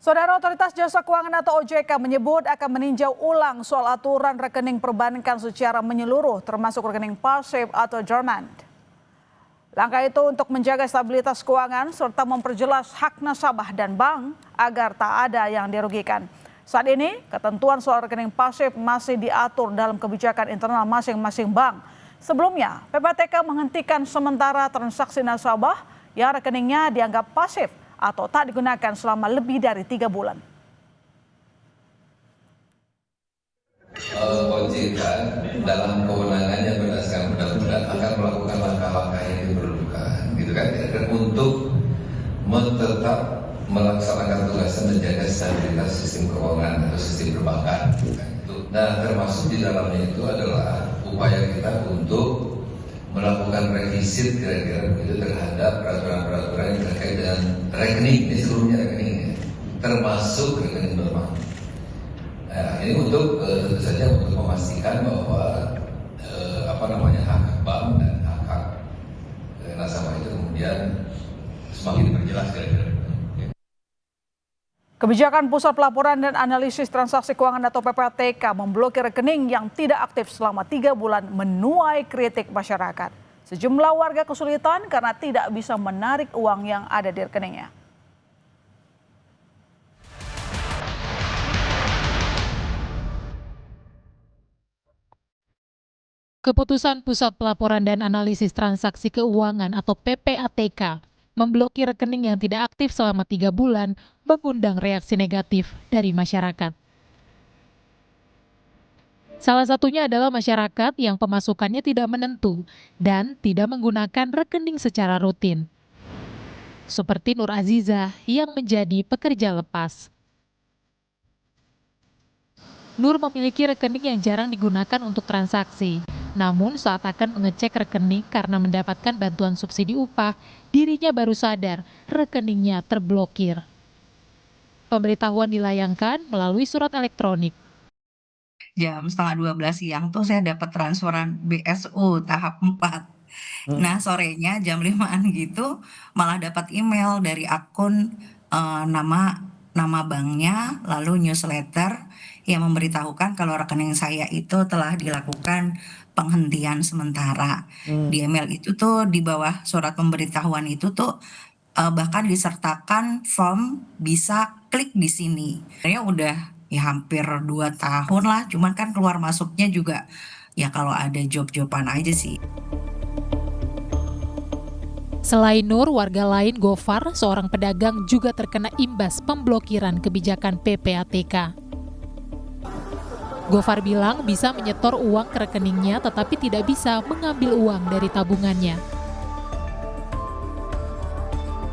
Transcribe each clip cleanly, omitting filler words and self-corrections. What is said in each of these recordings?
Saudara, Otoritas Jasa Keuangan atau OJK menyebut akan meninjau ulang soal aturan rekening perbankan secara menyeluruh termasuk rekening pasif atau dormant. Langkah itu untuk menjaga stabilitas keuangan serta memperjelas hak nasabah dan bank agar tak ada yang dirugikan. Saat ini, ketentuan soal rekening pasif masih diatur dalam kebijakan internal masing-masing bank. Sebelumnya, PPATK menghentikan sementara transaksi nasabah yang rekeningnya dianggap pasif atau tak digunakan selama lebih dari 3 bulan. OJK dalam kewenangannya berdasarkan undang-undang akan melakukan langkah-langkah yang diperlukan, gitu kan, untuk tetap melaksanakan tugasnya menjaga stabilitas sistem keuangan atau sistem perbankan. Nah, termasuk di dalamnya itu adalah upaya kita untuk melakukan revisit kira-kira begitu terhadap peraturan-peraturan yang terkait dengan rekening, ini seluruhnya rekeningnya, termasuk rekening normal. Nah, ini untuk tentu saja untuk memastikan bahwa hak bank dan hak nasabah itu kemudian semakin diperjelas kira-kira. Kebijakan Pusat Pelaporan dan Analisis Transaksi Keuangan atau PPATK memblokir rekening yang tidak aktif selama 3 bulan menuai kritik masyarakat. Sejumlah warga kesulitan karena tidak bisa menarik uang yang ada di rekeningnya. Keputusan Pusat Pelaporan dan Analisis Transaksi Keuangan atau PPATK memblokir rekening yang tidak aktif selama 3 bulan mengundang reaksi negatif dari masyarakat. Salah satunya adalah masyarakat yang pemasukannya tidak menentu dan tidak menggunakan rekening secara rutin. Seperti Nur Aziza yang menjadi pekerja lepas. Nur memiliki rekening yang jarang digunakan untuk transaksi. Namun saat akan mengecek rekening karena mendapatkan bantuan subsidi upah, dirinya baru sadar rekeningnya terblokir. Pemberitahuan dilayangkan melalui surat elektronik. Jam 11:30 siang tuh saya dapat transferan BSU tahap 4. Nah, sorenya jam 5-an gitu malah dapat email dari akun nama banknya, lalu newsletter yang memberitahukan kalau rekening saya itu telah dilakukan penghentian sementara. Di email itu tuh di bawah surat pemberitahuan itu tuh bahkan disertakan form bisa klik di sini. Sebenarnya udah ya hampir 2 tahun lah, cuman kan keluar masuknya juga ya kalau ada job-joban aja sih. Selain Nur, warga lain Gofar, seorang pedagang juga terkena imbas pemblokiran kebijakan PPATK. Gofar bilang bisa menyetor uang ke rekeningnya tetapi tidak bisa mengambil uang dari tabungannya.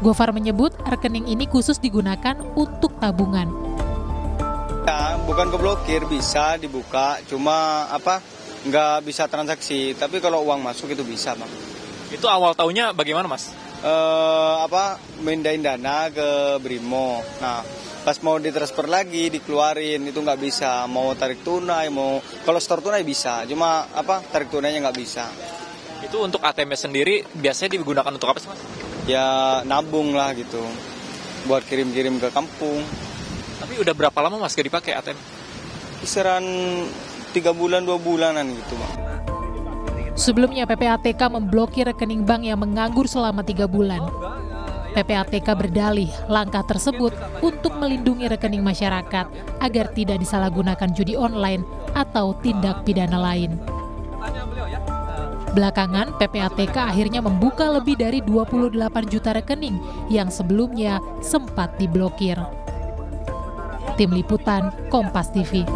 Gofar menyebut rekening ini khusus digunakan untuk tabungan. Ya, bukan keblokir, bisa dibuka, cuma nggak bisa transaksi. Tapi kalau uang masuk itu bisa, Bang. Itu awal tahunnya bagaimana, Mas? Mindahin dana ke Brimo. Nah, pas mau ditransfer lagi, dikeluarin, itu nggak bisa. Mau tarik tunai, kalau store tunai bisa, cuma tarik tunainya nggak bisa. Itu untuk ATM sendiri biasanya digunakan untuk apa sih, Mas? Ya nabung lah gitu, buat kirim-kirim ke kampung. Tapi udah berapa lama Mas gak dipakai ATM? Kisaran 3 bulan, 2 bulanan gitu, Bang. Sebelumnya PPATK memblokir rekening bank yang menganggur selama 3 bulan. PPATK berdalih langkah tersebut untuk melindungi rekening masyarakat agar tidak disalahgunakan judi online atau tindak pidana lain. Belakangan, PPATK akhirnya membuka lebih dari 28 juta rekening yang sebelumnya sempat diblokir. Tim Liputan, Kompas TV.